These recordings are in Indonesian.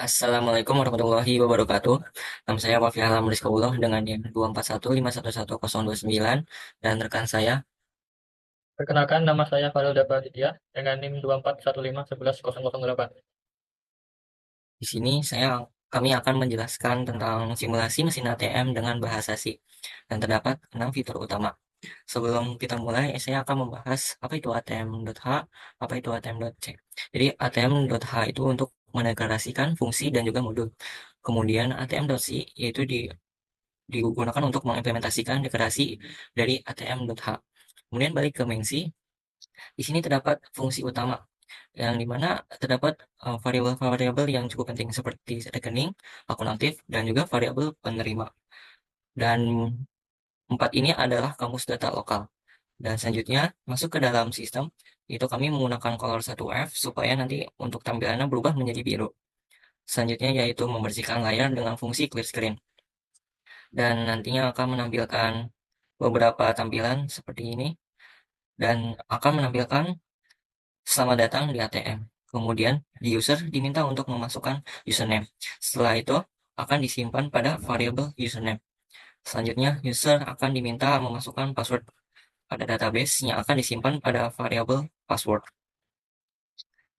Assalamualaikum warahmatullahi wabarakatuh. Nama saya Wafi Alam Rizkauloh dengan NIM 241511129 dan rekan saya. Perkenalkan, nama saya Farel Dapaditya dengan NIM 241511108. Di sini kami akan menjelaskan tentang simulasi mesin ATM dengan bahasa C dan terdapat 6 fitur utama. Sebelum kita mulai, saya akan membahas apa itu ATM.H, apa itu ATM.C. Jadi ATM.H itu untuk menegasikan fungsi dan juga modul. Kemudian ATM.C yaitu digunakan untuk mengimplementasikan deklarasi dari ATM.H. Kemudian balik ke main C, di sini terdapat fungsi utama yang dimana terdapat variabel-variabel yang cukup penting seperti rekening, akun aktif, dan juga variabel penerima. Dan empat ini adalah kamus data lokal. Dan selanjutnya masuk ke dalam sistem, itu kami menggunakan color 1F supaya nanti untuk tampilannya berubah menjadi biru. Selanjutnya yaitu membersihkan layar dengan fungsi clear screen. Dan nantinya akan menampilkan beberapa tampilan seperti ini dan akan menampilkan selamat datang di ATM. Kemudian di user diminta untuk memasukkan username. Setelah itu akan disimpan pada variabel username. Selanjutnya user akan diminta memasukkan password pada database yang akan disimpan pada variabel password.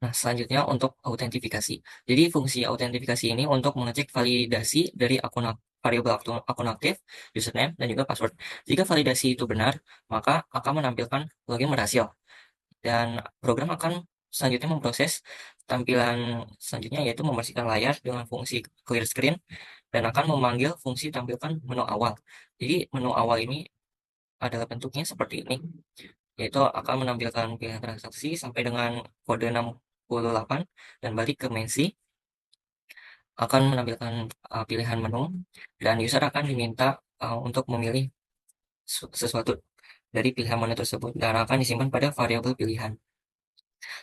Nah, selanjutnya untuk autentifikasi. Jadi fungsi autentifikasi ini untuk mengecek validasi dari variabel akun aktif, username, dan juga password. Jika validasi itu benar, maka akan menampilkan login berhasil. Dan program akan selanjutnya memproses tampilan selanjutnya yaitu membersihkan layar dengan fungsi clear screen dan akan memanggil fungsi tampilkan menu awal. Jadi menu awal ini adalah bentuknya seperti ini, yaitu akan menampilkan pilihan transaksi sampai dengan kode 68 dan balik ke main C akan menampilkan pilihan menu dan user akan diminta untuk memilih sesuatu dari pilihan menu tersebut dan akan disimpan pada variabel pilihan.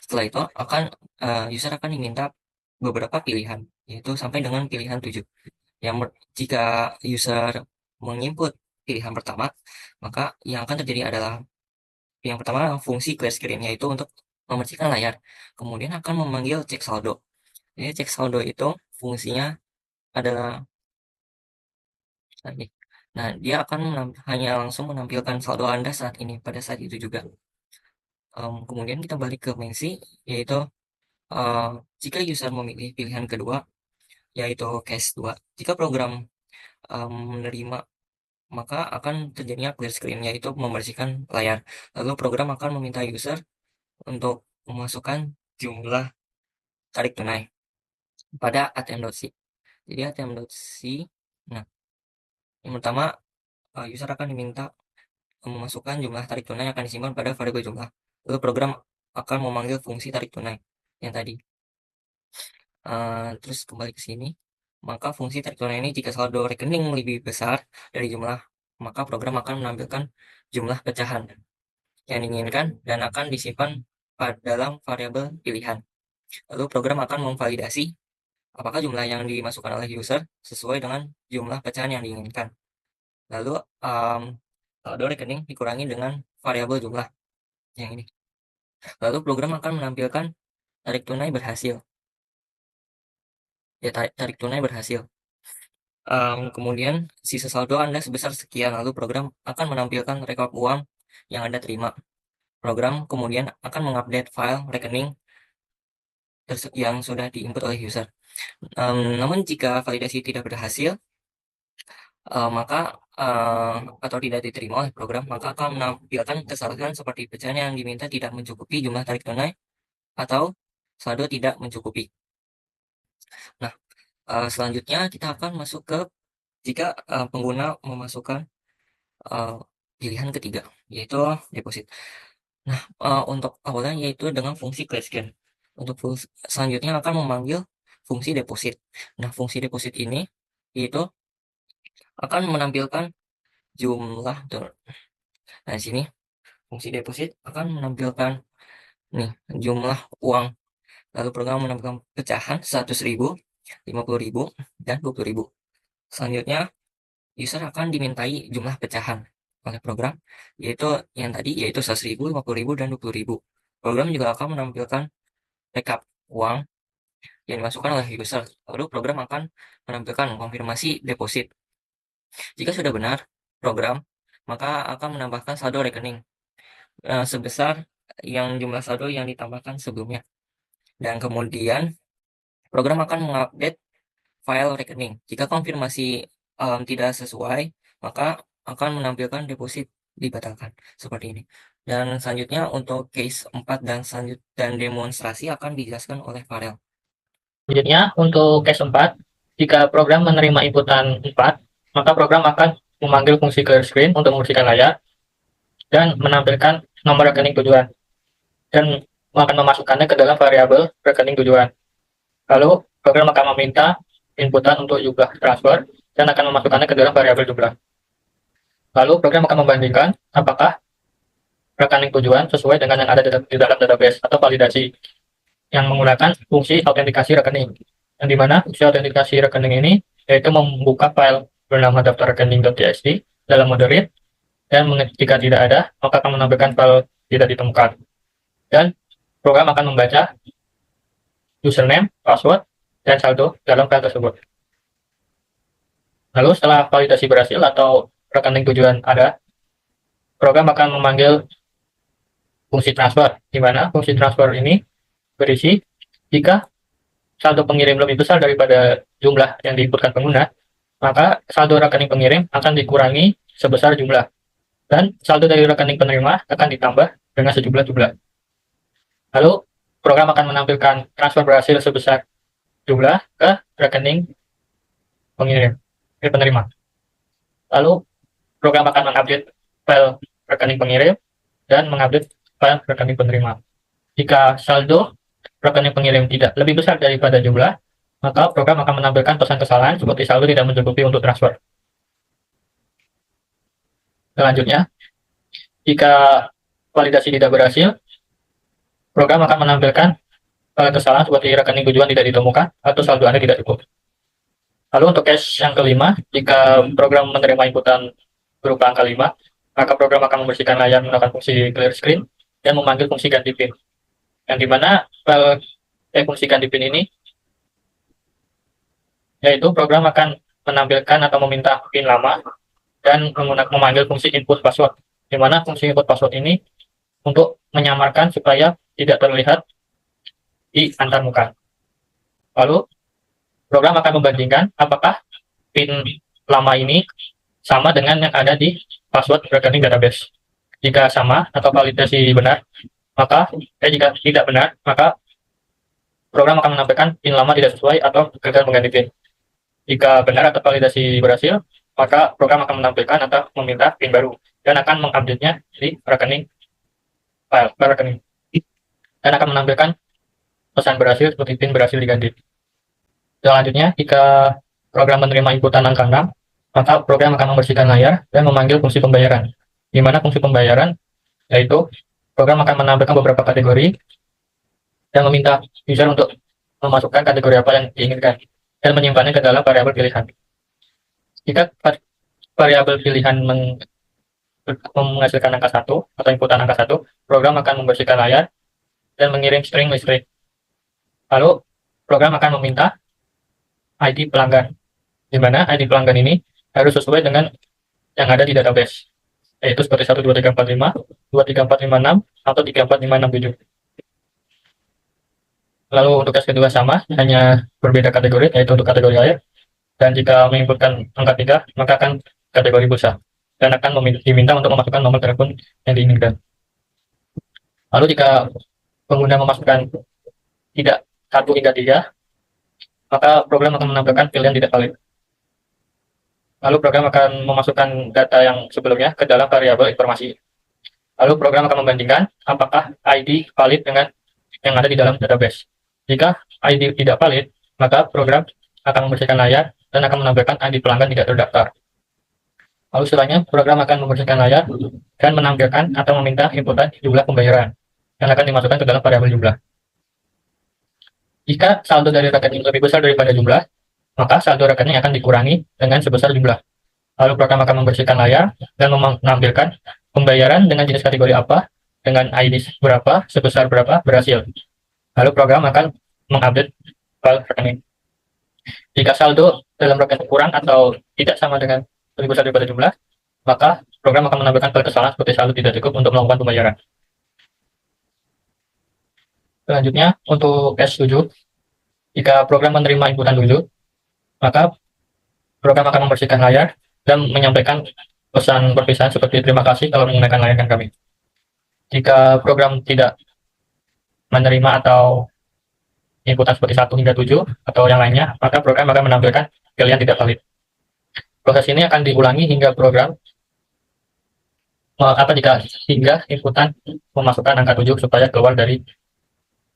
Setelah itu user akan diminta beberapa pilihan, yaitu sampai dengan pilihan 7. Jika user menginput pilihan pertama, maka yang akan terjadi adalah yang pertama fungsi clear screen, yaitu untuk membersihkan layar. Kemudian akan memanggil cek saldo. Jadi cek saldo itu fungsinya adalah tadi. Nah, dia akan hanya langsung menampilkan saldo Anda saat ini pada saat itu juga. Kemudian kita balik ke main C, yaitu uh, jika user memilih pilihan kedua, yaitu case 2. Jika program menerima, maka akan terjadinya clear screen, yaitu membersihkan layar. Lalu program akan meminta user untuk memasukkan jumlah tarik tunai pada ATM.C. Jadi ATM.C, nah, yang pertama user akan diminta memasukkan jumlah tarik tunai yang akan disimpan pada variabel jumlah. Lalu program akan memanggil fungsi tarik tunai yang tadi. Terus kembali ke sini, maka fungsi tarik tunai ini jika saldo rekening lebih besar dari jumlah, maka program akan menampilkan jumlah pecahan yang diinginkan dan akan disimpan dalam variabel pilihan. Lalu program akan memvalidasi apakah jumlah yang dimasukkan oleh user sesuai dengan jumlah pecahan yang diinginkan. Lalu saldo rekening dikurangi dengan variabel jumlah yang ini. Lalu program akan menampilkan tarik tunai berhasil. Ya, tarik tunai berhasil. Kemudian sisa saldo Anda sebesar sekian, lalu program akan menampilkan rekor uang yang Anda terima. Program kemudian akan mengupdate file rekening yang sudah diinput oleh user. Namun jika validasi tidak berhasil, maka atau tidak diterima oleh program, maka akan menampilkan kesalahan seperti pecahan yang diminta tidak mencukupi jumlah tarik tunai atau saldo tidak mencukupi. Nah, selanjutnya kita akan masuk ke jika pengguna memasukkan uh, pilihan ketiga, yaitu deposit. Nah, untuk awalnya yaitu dengan fungsi clear scan. Untuk selanjutnya akan memanggil fungsi deposit. Nah, fungsi deposit ini yaitu akan menampilkan jumlah Nah, di sini fungsi deposit akan menampilkan nih jumlah uang. Lalu program menampilkan pecahan 100.000, 50.000, dan 20.000. Selanjutnya user akan dimintai jumlah pecahan oleh program, yaitu yang tadi, yaitu 100.000, 50.000, dan 20.000. Program juga akan menampilkan rekap uang yang dimasukkan oleh user. Lalu program akan menampilkan konfirmasi deposit. Jika sudah benar program, maka akan menambahkan saldo rekening sebesar yang jumlah saldo yang ditambahkan sebelumnya. Dan kemudian program akan mengupdate file rekening. Jika konfirmasi tidak sesuai, maka akan menampilkan deposit dibatalkan seperti ini. Dan selanjutnya untuk case 4 dan demonstrasi akan dijelaskan oleh Farel. Selanjutnya, untuk case 4, jika program menerima inputan 4, maka program akan memanggil fungsi clear screen untuk membersihkan layar dan menampilkan nomor rekening tujuan dan akan memasukkannya ke dalam variabel rekening tujuan. Lalu, program akan meminta inputan untuk jumlah transfer dan akan memasukkannya ke dalam variabel jumlah. Lalu, program akan membandingkan apakah rekening tujuan sesuai dengan yang ada di dalam database atau validasi yang menggunakan fungsi autentikasi rekening. Yang dimana fungsi autentikasi rekening ini yaitu membuka file bernama daftar rekening.txt dalam mode read, dan jika tidak ada, maka akan menampilkan file tidak ditemukan. Dan program akan membaca username, password, dan saldo dalam file tersebut. Lalu setelah validasi berhasil atau rekening tujuan ada, program akan memanggil fungsi transfer, di mana fungsi transfer ini berisi jika saldo pengirim lebih besar daripada jumlah yang diinputkan pengguna, maka saldo rekening pengirim akan dikurangi sebesar jumlah, dan saldo dari rekening penerima akan ditambah dengan sejumlah jumlah. Lalu, program akan menampilkan transfer berhasil sebesar jumlah ke rekening penerima. Lalu, program akan mengupdate file rekening pengirim dan mengupdate file rekening penerima. Jika saldo rekening pengirim tidak lebih besar daripada jumlah, maka program akan menampilkan pesan kesalahan seperti saldo tidak mencukupi untuk transfer. Selanjutnya, jika validasi tidak berhasil, program akan menampilkan kesalahan seperti rekening tujuan tidak ditemukan atau saldo Anda tidak cukup. Lalu untuk case yang kelima, jika program menerima inputan berupa angka 5, maka program akan membersihkan layar menggunakan fungsi clear screen dan memanggil fungsi ganti pin. Yang dimana fungsi ganti pin ini yaitu program akan menampilkan atau meminta pin lama dan memanggil fungsi input password, di mana fungsi input password ini untuk menyamarkan supaya tidak terlihat di antarmuka. Lalu program akan membandingkan apakah pin lama ini sama dengan yang ada di password rekening database. Jika sama atau validasi benar, maka jika tidak benar, maka program akan menampilkan pin lama tidak sesuai atau gagal mengganti pin. Jika benar atau validasi berhasil, maka program akan menampilkan atau meminta pin baru dan akan mengupdate-nya di rekening rekening, dan akan menampilkan pesan berhasil seperti pin berhasil diganti. Selanjutnya, jika program menerima inputan angka 6, maka program akan membersihkan layar dan memanggil fungsi pembayaran, di mana fungsi pembayaran yaitu program akan menampilkan beberapa kategori dan meminta user untuk memasukkan kategori apa yang diinginkan dan menyimpannya ke dalam variabel pilihan. Jika variabel pilihan menghasilkan angka 1 atau inputan angka 1, program akan membersihkan layar dan mengirim string listrik. Lalu, program akan meminta ID pelanggan, di mana ID pelanggan ini harus sesuai dengan yang ada di database, yaitu seperti 12345, 23456, atau 34567. Lalu untuk case kedua sama, hanya berbeda kategori, yaitu untuk kategori air, dan jika menginputkan angka 3, maka akan kategori pulsa, dan akan diminta untuk memasukkan nomor telepon yang diinginkan. Lalu jika pengguna memasukkan tidak 1 hingga 3, maka program akan menampilkan pilihan tidak valid. Lalu program akan memasukkan data yang sebelumnya ke dalam variabel informasi. Lalu program akan membandingkan apakah ID valid dengan yang ada di dalam database. Jika ID tidak valid, maka program akan membersihkan layar dan akan menampilkan ID pelanggan tidak terdaftar. Lalu setelahnya, program akan membersihkan layar dan menampilkan atau meminta inputan jumlah pembayaran yang akan dimasukkan ke dalam variabel jumlah. Jika saldo dari rekening lebih besar daripada jumlah, maka saldo rekening akan dikurangi dengan sebesar jumlah. Lalu program akan membersihkan layar dan menampilkan pembayaran dengan jenis kategori apa, dengan ID berapa, sebesar berapa, berhasil. Lalu program akan mengupdate file rekening. Jika saldo dalam braket kurang atau tidak sama dengan lebih besar daripada jumlah, maka program akan menampilkan kesalahan seperti saldo tidak cukup untuk melakukan pembayaran. Selanjutnya, untuk S7, jika program menerima inputan dulu, maka program akan membersihkan layar dan menyampaikan pesan perpisahan seperti terima kasih telah menggunakan layanan kami. Jika program tidak menerima atau inputan seperti 1 hingga 7 atau yang lainnya, maka program akan menampilkan pilihan tidak valid. Proses ini akan diulangi hingga program hingga inputan memasukkan angka 7 supaya keluar dari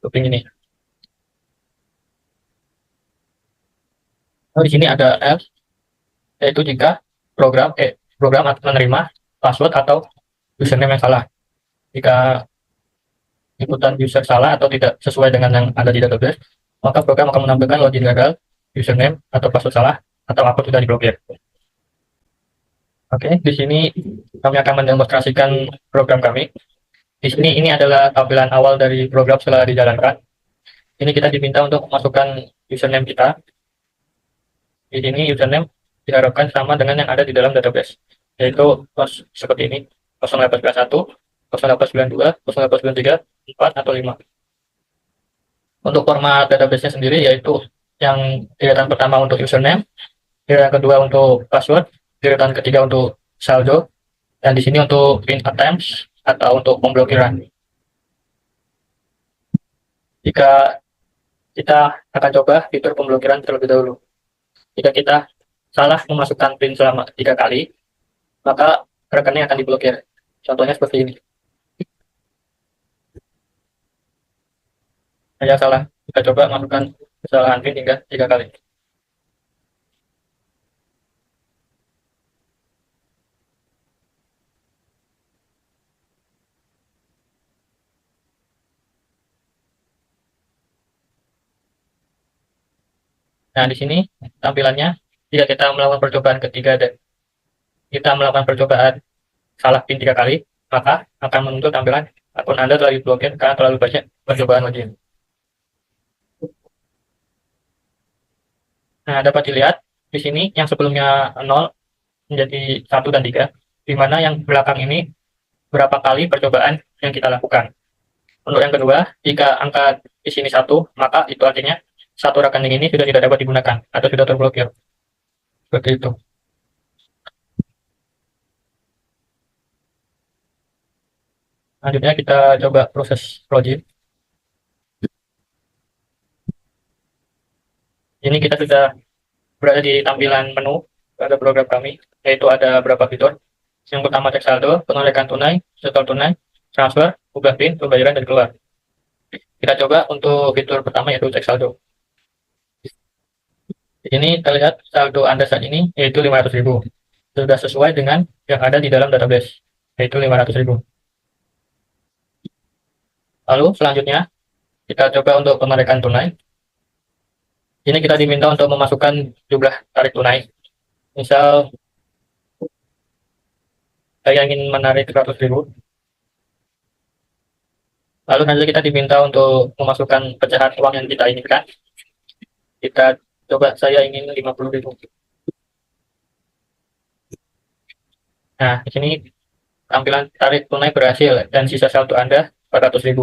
looping ini. Di sini ada else, yaitu jika program menerima password atau username yang salah. Jika inputan user salah atau tidak sesuai dengan yang ada di database, maka program akan menampilkan login gagal, username atau password salah, atau akun sudah diblokir. Oke, di sini kami akan mendemonstrasikan program kami. Di sini ini adalah tampilan awal dari program setelah dijalankan. Ini kita diminta untuk memasukkan username kita. Di sini username diharapkan sama dengan yang ada di dalam database, yaitu seperti ini, 0891, 0892, 0893, 4, atau 5. Untuk format database-nya sendiri yaitu yang deretan pertama untuk username, deretan kedua untuk password, deretan ketiga untuk saldo, dan di sini untuk print attempts atau untuk pemblokiran. Jika kita akan coba fitur pemblokiran terlebih dahulu. Jika kita salah memasukkan print selama 3 kali, maka rekening akan diblokir. Contohnya seperti ini. Saya salah, kita coba masukkan kesalahan print hingga 3 kali. Nah, di sini tampilannya, jika kita melakukan percobaan ketiga dan kita melakukan percobaan salah PIN 3 kali, maka akan muncul tampilan akun Anda telah diblokir karena terlalu banyak percobaan login. Nah, dapat dilihat di sini yang sebelumnya 0 menjadi 1 dan 3, di mana yang belakang ini berapa kali percobaan yang kita lakukan. Untuk yang kedua, jika angka di sini 1, maka itu artinya satu rekening ini sudah tidak dapat digunakan atau sudah terblokir. Seperti itu. Selanjutnya kita coba proses login. Ini kita sudah berada di tampilan menu pada program kami, yaitu ada beberapa fitur. Yang pertama cek saldo, penarikan tunai, setor tunai, transfer, ubah PIN, pembayaran, dan keluar. Kita coba untuk fitur pertama yaitu cek saldo. Di sini terlihat saldo Anda saat ini yaitu 500.000. Sudah sesuai dengan yang ada di dalam database, yaitu 500.000. Lalu selanjutnya kita coba untuk penarikan tunai. Ini kita diminta untuk memasukkan jumlah tarik tunai. Misal saya ingin menarik 100.000. Lalu nanti kita diminta untuk memasukkan pecahan uang yang kita inginkan. Kita coba, saya ingin 50.000. Nah, di sini tampilan tarik tunai berhasil dan sisa saldo Anda 400.000.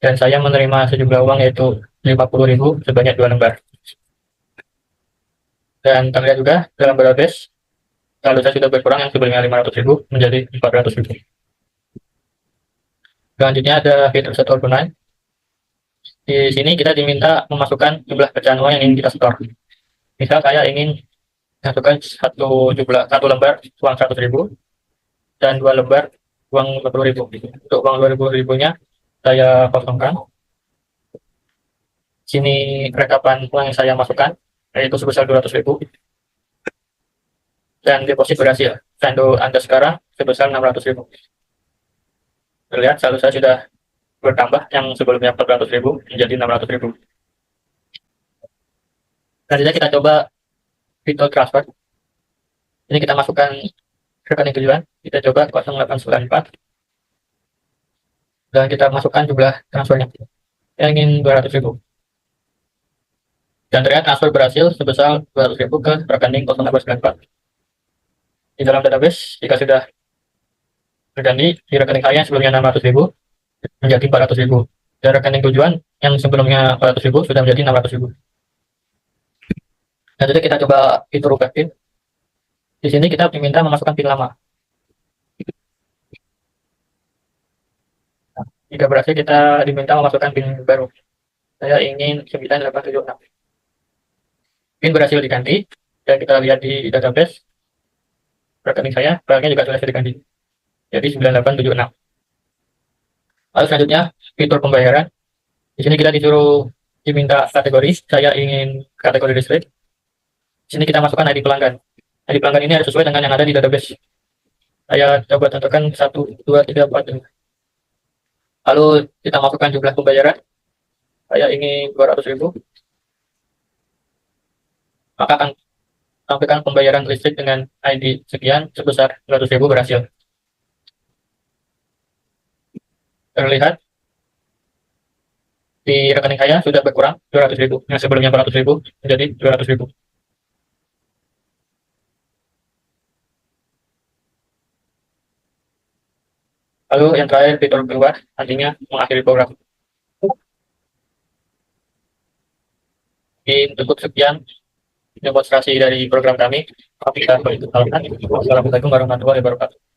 Dan saya menerima sejumlah uang yaitu 50.000 sebanyak 2 lembar. Dan terlihat juga dalam database saldo saya sudah berkurang yang sebelumnya 500.000 menjadi 400.000. Selanjutnya ada fitur setor tunai. Di sini kita diminta memasukkan jumlah pecahan uang yang ingin kita setor. Misal saya ingin masukkan satu lembar uang 100.000 dan 2 lembar uang 50.000. Untuk uang 20.000-nya saya kosongkan. Sini rekapan uang yang saya masukkan yaitu sebesar 200.000 dan deposit berhasil. Saldo Anda sekarang sebesar 600.000. Terlihat saldo saya sudah bertambah, yang sebelumnya 400.000 menjadi 600.000. Selanjutnya kita coba fitur transfer. Ini kita masukkan rekening tujuan. Kita coba 0894 dan kita masukkan jumlah transfernya. Saya ingin 200.000. Dan ternyata transfer berhasil sebesar 200.000 ke rekening 0894. Di dalam database, jika sudah berganti di rekening saya sebelumnya 600.000 menjadi 400.000. Dan rekening tujuan yang sebelumnya 400.000 sudah menjadi 600.000. Nah, jadi kita coba fitur ubah PIN. Di sini kita diminta memasukkan PIN lama. Nah, jika berhasil kita diminta memasukkan PIN baru. Saya ingin 9876. PIN berhasil diganti dan kita lihat di database rekening saya, filenya juga sudah diganti. Jadi 9876. Lalu selanjutnya fitur pembayaran. Di sini kita disuruh diminta kategori. Saya ingin kategori listrik. Di sini kita masukkan ID pelanggan. ID pelanggan ini harus sesuai dengan yang ada di database. Saya coba tentukan 1, 2, 3, 4, 5. Lalu kita masukkan jumlah pembayaran. Saya ingin 200.000. Maka akan tampilkan pembayaran listrik dengan ID sekian sebesar 200.000 berhasil. Terlihat di rekening saya sudah berkurang 200.000. Yang sebelumnya 400.000 menjadi 200.000. Lalu yang terakhir fitur keluar, artinya mengakhiri program. Cukup sekian demonstrasi dari program kami. Kita berikut. Assalamualaikum warahmatullahi wabarakatuh.